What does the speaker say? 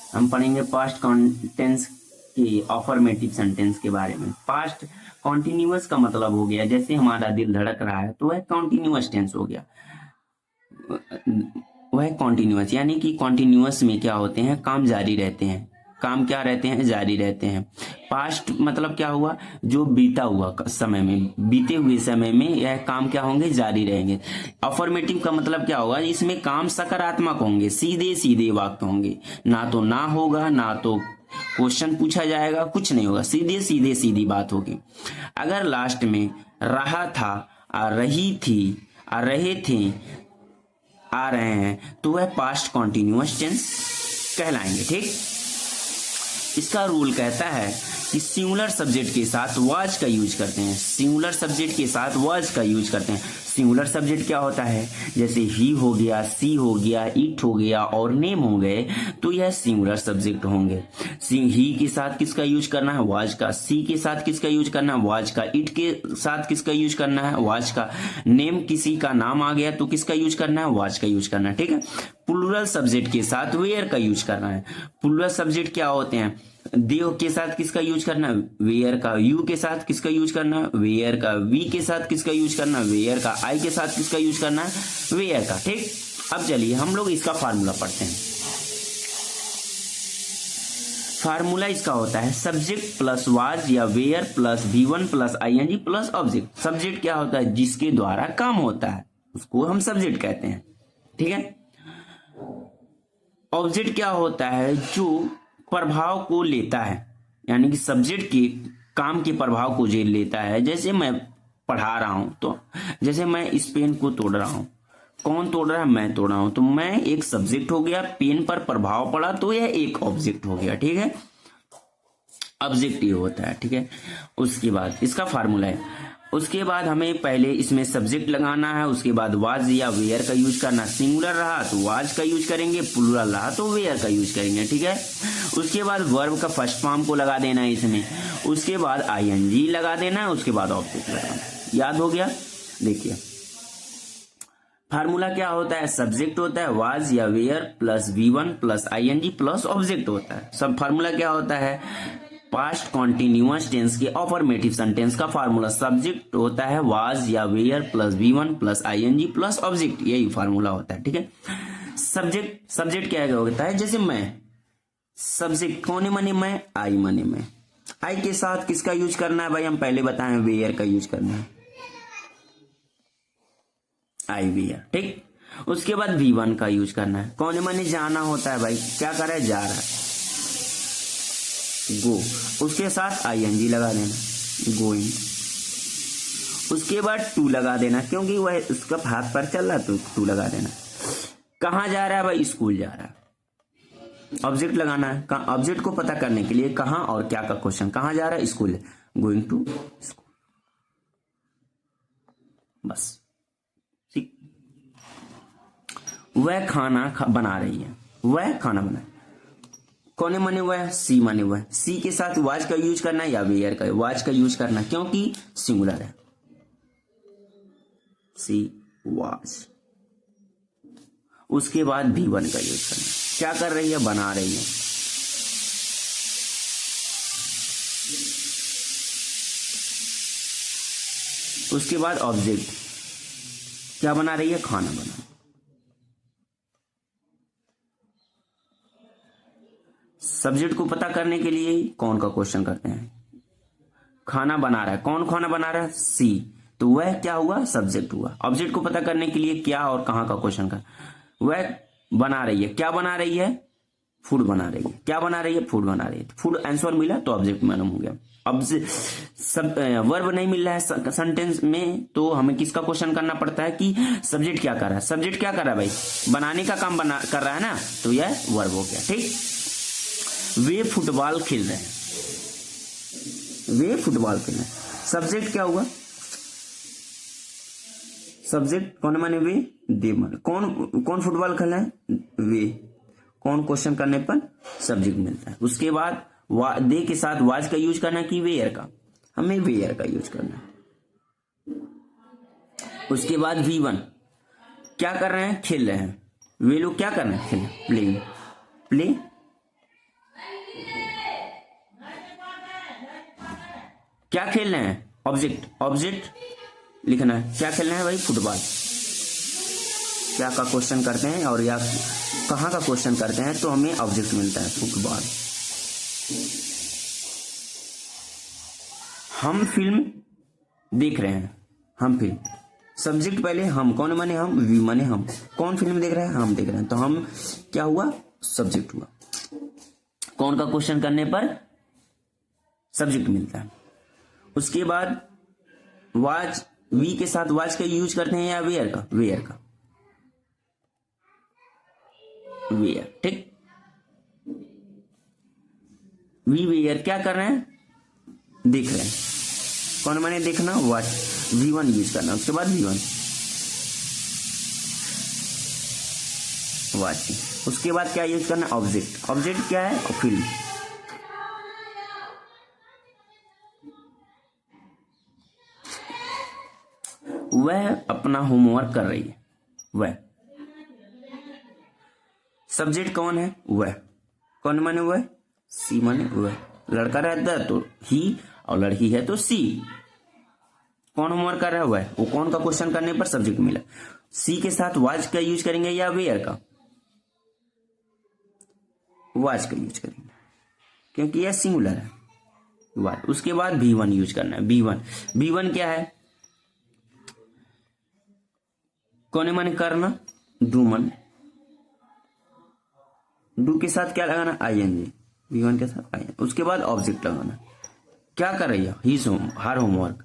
हम पढ़ेंगे past tense के अफर्मेटिव सेंटेंस के बारे में। पास्ट कॉन्टिन्यूअस का मतलब हो गया जैसे हमारा दिल धड़क रहा है तो वह कॉन्टिन्यूअस टेंस हो गया। वह कॉन्टिन्यूअस यानी कि कॉन्टिन्यूअस में क्या होते हैं, काम जारी रहते हैं। काम क्या रहते हैं, जारी रहते हैं। पास्ट मतलब क्या हुआ, जो बीता हुआ समय में, बीते हुए समय में यह काम क्या होंगे, जारी रहेंगे। अफर्मेटिव का मतलब क्या होगा, इसमें काम सकारात्मक होंगे, सीधे सीधे वाक्य होंगे, ना तो ना होगा, ना तो क्वेश्चन पूछा जाएगा, कुछ नहीं होगा, सीधे सीधे सीधी बात होगी। अगर लास्ट में रहा था, आ रही थी, आ रहे थे, आ रहे हैं तो वह पास्ट कॉन्टिन्यूअस टेंस कहलाएंगे। ठीक, इसका रूल कहता है कि सिंगुलर सब्जेक्ट के साथ वाज का यूज करते हैं। सिंगुलर सब्जेक्ट के साथ वाज का यूज करते हैं। सिंगुलर सब्जेक्ट क्या होता है, जैसे ही हो गया, सी हो गया, इट हो गया और नेम हो गए तो यह सिंगुलर सब्जेक्ट होंगे। ही के साथ किसका यूज करना है, वाज का। सी के साथ किसका यूज करना है, वाज का। इट के साथ किसका यूज करना है, वाज का। नेम, किसी का नाम आ गया तो किसका यूज करना है, वाज का यूज करना है। ठीक है। प्लूरल सब्जेक्ट के साथ वेयर का यूज करना है। प्लूरल सब्जेक्ट क्या होते हैं, देव के साथ किसका यूज करना है, वेयर का। यू के साथ किसका यूज करना है, वेयर का। वी के साथ किसका यूज करना है, वेयर का। आई के साथ किसका यूज करना है, वेयर का। ठीक, अब चलिए हम लोग इसका फार्मूला पढ़ते हैं। फार्मूला इसका होता है सब्जेक्ट प्लस वाज या were plus V1 plus ING plus object. Subject क्या होता है, जिसके द्वारा काम होता है, उसको हम सब्जेक्ट कहते हैं। ठीक है। ऑब्जेक्ट क्या होता है, जो प्रभाव को लेता है, यानी कि सब्जेक्ट के काम के प्रभाव को जो लेता है। जैसे मैं पढ़ा रहा हूं तो, जैसे मैं इस पेन को तोड़ रहा हूं, कौन तोड़ रहा है, मैं तोड़ रहा हूं, तो मैं एक सब्जेक्ट हो गया, पेन पर प्रभाव पड़ा तो यह एक ऑब्जेक्ट हो गया। ठीक है, ऑब्जेक्ट ये होता है। ठीक है, उसके बाद इसका फार्मूला है, उसके बाद हमें पहले इसमें सब्जेक्ट लगाना है, उसके बाद वाज या वेयर का यूज करना। सिंगुलर रहा तो वाज का यूज करेंगे, प्लूरल रहा तो वेयर का यूज करेंगे। ठीक है, उसके बाद वर्ब का फर्स्ट फॉर्म को लगा देना है इसमें, उसके बाद ING लगा देना है, उसके बाद ऑब्जेक्ट लगाना। याद हो गया। देखिए फार्मूला क्या होता है, सब्जेक्ट होता है वाज या were plus V1 plus ING plus object होता है। सब फार्मूला क्या होता है, पास्ट कॉन्टिन्यूअस टेंस के अफर्मेटिव सेंटेंस का फार्मूला सब्जेक्ट होता है वाज या were plus V1 plus ING plus object, यही फार्मूला होता है। ठीक है, सब्जेक्ट क्या होता है, जैसे मैं, सब्जेक्ट कौन माने मैं, आई माने मैं। आई के साथ किसका यूज करना है भाई, हम पहले बताएं, वेयर का यूज करना है, आई वेयर। ठीक, उसके बाद V1 का यूज करना है, कौन माने जाना होता है भाई, क्या कर रहा है, जा रहा है, गो। उसके साथ ING लगा देना, गोइंग। उसके बाद टू लगा देना, क्योंकि वह उसका हाथ पर चल रहा तो टू लगा देना। कहां जा रहा है भाई, स्कूल जा रहा है, ऑब्जेक्ट लगाना है। ऑब्जेक्ट को पता करने के लिए कहां और क्या का क्वेश्चन, कहां जा रहा है, स्कूल, गोइंग टू स्कूल, बस। ठीक, वह खाना बना रही है, वह खाना बना, कौन माने वह, सी माने वह। सी के साथ वाज का यूज करना है या वेयर का, वाज का यूज करना, क्योंकि सिंगुलर है, सी वाज। उसके बाद V1 का यूज करना, क्या कर रही है, बना रही है। उसके बाद ऑब्जेक्ट, क्या बना रही है, खाना बना। सब्जेक्ट को पता करने के लिए कौन का क्वेश्चन करते हैं, खाना बना रहा है, कौन खाना बना रहा है, सी, तो वह क्या हुआ, सब्जेक्ट हुआ। ऑब्जेक्ट को पता करने के लिए क्या और कहां का क्वेश्चन कर, वह बना रही है, क्या बना रही है, फूड बना रही है, क्या बना रही है, फूड बना रही है। फूड आंसर मिला तो ऑब्जेक्ट मालूम हो गया। अब सब वर्ब नहीं मिल रहा है सेंटेंस में तो हमें किसका क्वेश्चन करना पड़ता है कि सब्जेक्ट क्या कर रहा है। सब्जेक्ट क्या कर रहा है भाई, बनाने का काम कर रहा है ना, तो यह वर्ब हो गया। ठीक, वे फुटबॉल खेल रहे हैं, वे फुटबॉल खेल रहे हैं, सब्जेक्ट क्या हुआ, सब्जेक्ट कौन माने वे, दे माने, कौन फुटबॉल खेल रहे हैं, वे। कौन क्वेश्चन करने पर सब्जेक्ट मिलता है। उसके बाद दे के साथ वाज का यूज करना कि वेयर का, हमें वेयर का यूज करना है। उसके बाद V1 क्या कर रहे हैं, खेल रहे हैं, वे लोग क्या कर रहे हैं, खेल, प्ले, प्ले क्या खेल रहे हैं, ऑब्जेक्ट, ऑब्जेक्ट लिखना है। क्या खेलना है भाई, फुटबॉल। क्या का क्वेश्चन करते हैं और या कहाँ का क्वेश्चन करते हैं तो हमें ऑब्जेक्ट मिलता है, फुटबॉल। हम फिल्म देख रहे हैं, हम फिल्म, सब्जेक्ट पहले हम, कौन माने हम, वी माने हम, कौन फिल्म देख रहे हैं, हम देख रहे हैं, तो हम क्या हुआ, सब्जेक्ट हुआ। कौन का क्वेश्चन करने पर सब्जेक्ट मिलता है। उसके बाद वॉच, वी के साथ वॉच का यूज करते हैं या वेयर का, वेयर का, वेयर, ठीक। वी वेयर क्या कर रहे हैं, देख रहे हैं, कौन माने देखना, वॉच, V1 यूज करना। उसके बाद V1 वॉचिंग। उसके बाद क्या यूज करना, ऑब्जेक्ट। ऑब्जेक्ट क्या है, फिल्म। वह अपना होमवर्क कर रही है, वह। सब्जेक्ट कौन है, वह, कौन माने वह, सी माने वह। लड़का रहता है तो ही और लड़की है तो सी। कौन होमवर्क कर रहा है, वह। वो कौन का क्वेश्चन करने पर सब्जेक्ट मिला। सी के साथ वॉच का यूज करेंगे या वेयर का, वॉच का यूज करेंगे क्योंकि यह सिंगुलर है, वॉच। उसके बाद V1 यूज करना है, V1। V1 क्या है, कौन माने करना, डू मन, डू के साथ क्या लगाना, ING, V1 के साथ ING। उसके बाद ऑब्जेक्ट लगाना। क्या कर रही है, हिज होम, हर होमवर्क।